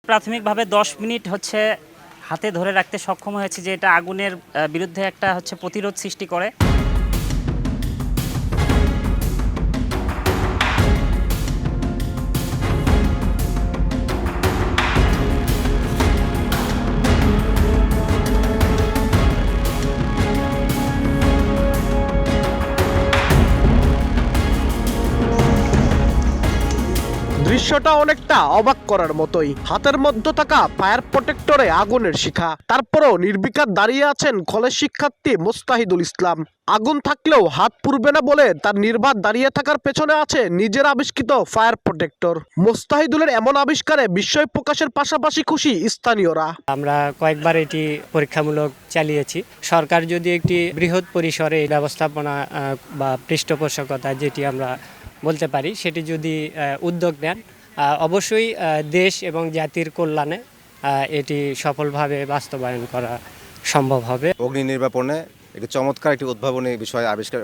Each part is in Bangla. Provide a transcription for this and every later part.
প্রাথমিকভাবে 10 মিনিট হচ্ছে হাতে ধরে রাখতে সক্ষম হয়েছে, যে এটা আগুনের বিরুদ্ধে একটা হচ্ছে প্রতিরোধ সৃষ্টি করে। দৃশ্যটা অনেকটা অবাক করার মতোই। হাতের মধ্যে থাকা ফায়ার প্রোটেক্টরে আগুনের শিখা, তারপরও নির্বিকার দাঁড়িয়ে আছেন কলেজ শিক্ষার্থী মোস্তাহিদুল ইসলাম। আগুন থাকলেও হাত পুড়বে না বলে তার নির্বাক দাঁড়িয়ে থাকার পেছনে আছে নিজের আবিষ্কৃত ফায়ার প্রোটেক্টর। মোস্তাহিদুলের এমন আবিষ্কারে বিস্ময় প্রকাশের পাশাপাশি খুশি স্থানীয়রা। আমরা কয়েকবার এটি পরীক্ষামূলক চালিয়েছি। সরকার যদি একটি বৃহৎ পরিসরে এই ব্যবস্থাপনা বা পৃষ্ঠপোষকতা, যেটি আমরা বলতে পারি, সেটি যদি উদ্যোগ নেন, অবশ্যই দেশ এবং জাতির কল্যাণে এটি সফলভাবে বাস্তবায়ন করা সম্ভব হবে। অগ্নি নির্বাপনে একটি চমৎকার একটি উদ্ভাবনী বিষয় আবিষ্কার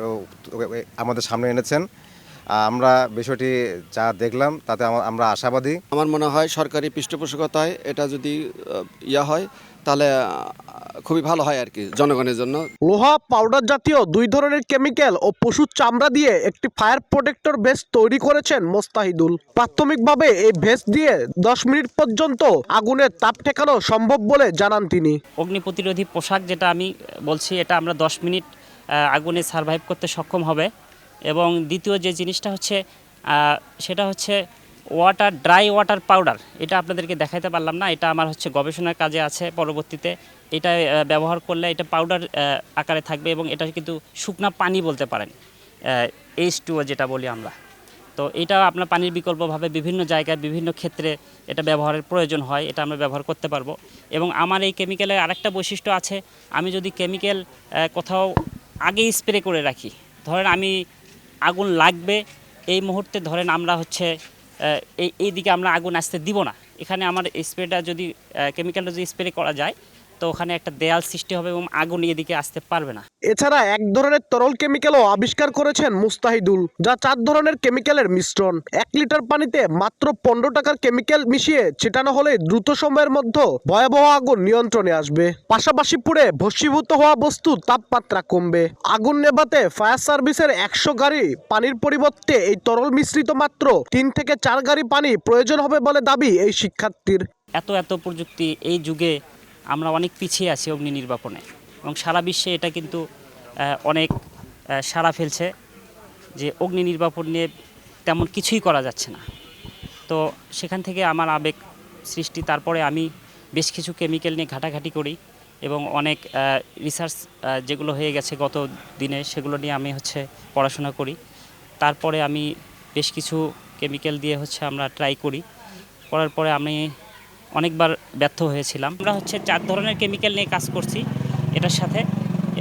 আমাদের সামনে এনেছেন। আমরা বিষয়টি যা দেখলাম তাতে আমরা আশাবাদী। আমার মনে হয় সরকারি পৃষ্ঠপোষকতায় এটা যদি হয় তাহলে খুবই ভালো হয় আর কি জনগণের জন্য। লোহা পাউডার জাতীয় দুই ধরনের কেমিক্যাল ও পশুর চামড়া দিয়ে একটি ফায়ার প্রোটেক্টর ভেস্ট তৈরি করেছেন মোস্তাহিদুল। প্রাথমিকভাবে এই ভেস্ট দিয়ে 10 মিনিট পর্যন্ত আগুনের তাপ ঠেকানো সম্ভব বলে জানান তিনি। অগ্নি প্রতিরোধী পোশাক যেটা আমি বলছি, এটা আমরা 10 মিনিট আগুনে সারভাইভ করতে সক্ষম হবে। এবং দ্বিতীয় যে জিনিসটা হচ্ছে সেটা হচ্ছে ড্রাই ওয়াটার পাউডার। এটা আপনাদেরকে দেখাইতে পারলাম না, এটা আমার হচ্ছে গবেষণার কাজে আছে। পরবর্তীতে এটা ব্যবহার করলে এটা পাউডার আকারে থাকবে এবং এটা কিন্তু শুকনা পানি বলতে পারেন, H2O যেটা বলি আমরা। তো এটা আপনার পানির বিকল্পভাবে বিভিন্ন জায়গায় বিভিন্ন ক্ষেত্রে এটা ব্যবহারের প্রয়োজন হয়, এটা আমরা ব্যবহার করতে পারবো। এবং আমার এই কেমিক্যালের আরেকটা বৈশিষ্ট্য আছে, আমি যদি কেমিক্যাল কোথাও আগে স্প্রে করে রাখি, ধরেন আমি আগুন লাগবে এই মুহূর্তে, ধরেন আমরা হচ্ছে এই দিকে আমরা আগুন আসতে দিব না, এখানে আমার স্প্রেটা যদি কেমিক্যালটা যদি স্প্রে করা যায়, তো ওখানে একটা দেয়াল সৃষ্টি হবে এবং আগুন এদিকে আসতে পারবে না। এছাড়া এক ধরনের তরল কেমিক্যালও আবিষ্কার করেছেন মুস্তাহিদুল, যা 4 ধরনের কেমিক্যালের মিশ্রণ। 1 লিটার পানিতে মাত্র 15 টাকার কেমিক্যাল মিশিয়ে ছিটানো হলে দ্রুত সময়ের মধ্যে ভয়াবহ আগুন নিয়ন্ত্রণে আসবে। পাশাপাশি পুড়ে ভস্মীভূত হওয়া বস্তুর তাপমাত্রা কমবে। আগুন নেভাতে ফায়ার সার্ভিসের 100 গাড়ি পানির পরিবর্তে এই তরল মিশ্রিত মাত্র 3 থেকে 4 গাড়ি পানি প্রয়োজন হবে বলে দাবি এই শিক্ষার্থীর। এত প্রযুক্তি, এই যুগে আমরা অনেক পিছিয়ে আছি অগ্নি নির্বাপনে, এবং সারা বিশ্বে এটা কিন্তু অনেক সাড়া ফেলছে যে অগ্নি নির্বাপন নিয়ে তেমন কিছুই করা যাচ্ছে না। তো সেখান থেকে আমার আবেগ সৃষ্টি, তারপরে আমি বেশ কিছু কেমিক্যাল নিয়ে ঘাটাঘাটি করি এবং অনেক রিসার্চ যেগুলো হয়ে গেছে গত দিনে, সেগুলো নিয়ে আমি হচ্ছে পড়াশোনা করি। তারপরে আমি বেশ কিছু কেমিক্যাল দিয়ে হচ্ছে আমরা ট্রাই করার পরে আমি অনেকবার ব্যর্থ হয়েছিলাম। আমরা হচ্ছে 4 ধরনের কেমিক্যাল নিয়ে কাজ করছি এটার সাথে,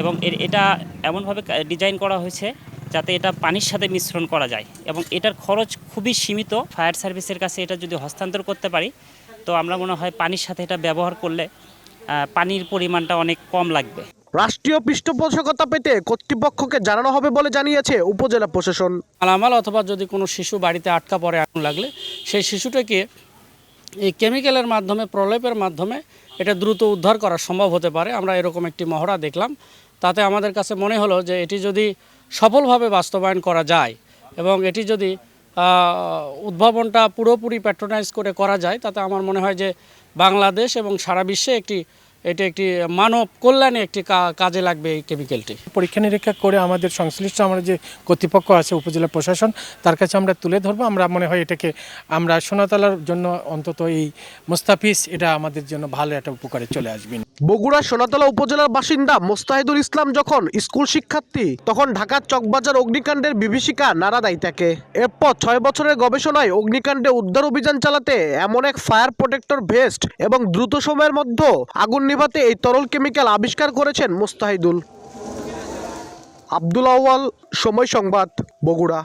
এবং এটা এমনভাবে ডিজাইন করা হয়েছে যাতে এটা পানির সাথে মিশ্রণ করা যায়, এবং এটার খরচ খুবই সীমিত। ফায়ার সার্ভিসের কাছে এটা যদি হস্তান্তর করতে পারি, তো আমরা মনে হয় পানির সাথে এটা ব্যবহার করলে পানির পরিমাণটা অনেক কম লাগবে। রাষ্ট্রীয় পৃষ্ঠপোষকতা পেতে কর্তৃপক্ষকে জানানো হবে বলে জানিয়েছে উপজেলা প্রশাসন। মালামাল অথবা যদি কোনো শিশু বাড়িতে আটকা পড়ে আগুন লাগলে, সেই শিশুটাকে এই কেমিক্যালের মাধ্যমে, প্রলেপের মাধ্যমে এটা দ্রুত উদ্ধার করা সম্ভব হতে পারে। আমরা এরকম একটি মহড়া দেখলাম, তাতে আমাদের কাছে মনে হলো যে এটি যদি সফলভাবে বাস্তবায়ন করা যায় এবং এটি যদি উদ্ভাবনটা পুরোপুরি প্যাট্রোনাইজ করে করা যায়, তাতে আমার মনে হয় যে বাংলাদেশ এবং সারা বিশ্বে এটি একটি মানব কল্যাণে একটি কাজে লাগবে এই কেমিক্যালটি। পরীক্ষা নিরীক্ষা করে আমাদের সংশ্লিষ্ট আমরা যে কর্তৃপক্ষ আছে উপজেলা প্রশাসন, তার কাছে আমরা তুলে ধরবো। আমরা মনে হয় এটাকে আমরা সোনাতলার জন্য অন্তত এই মোস্তাফিজ এটা আমাদের জন্য ভালো একটা উপকারে চলে আসবে। বগুড়া সোনাতলা উপজেলার বাসিন্দা মোস্তাহিদুল ইসলাম যখন স্কুল শিক্ষার্থী, তখন ঢাকার চকবাজার অগ্নিকাণ্ডের বিভীষিকা নাড়া দেয় তাকে। এরপর 6 বছরের গবেষণায় অগ্নিকাণ্ডে উদ্ধার অভিযান চালাতে এমন এক ফায়ার প্রোটেক্টর ভেস্ট এবং দ্রুত সময়ের মধ্যে আগুন নিভাতে এই তরল কেমিক্যাল আবিষ্কার করেছেন মোস্তাহিদুল। আব্দুল আউয়াল, সময় সংবাদ, বগুড়া।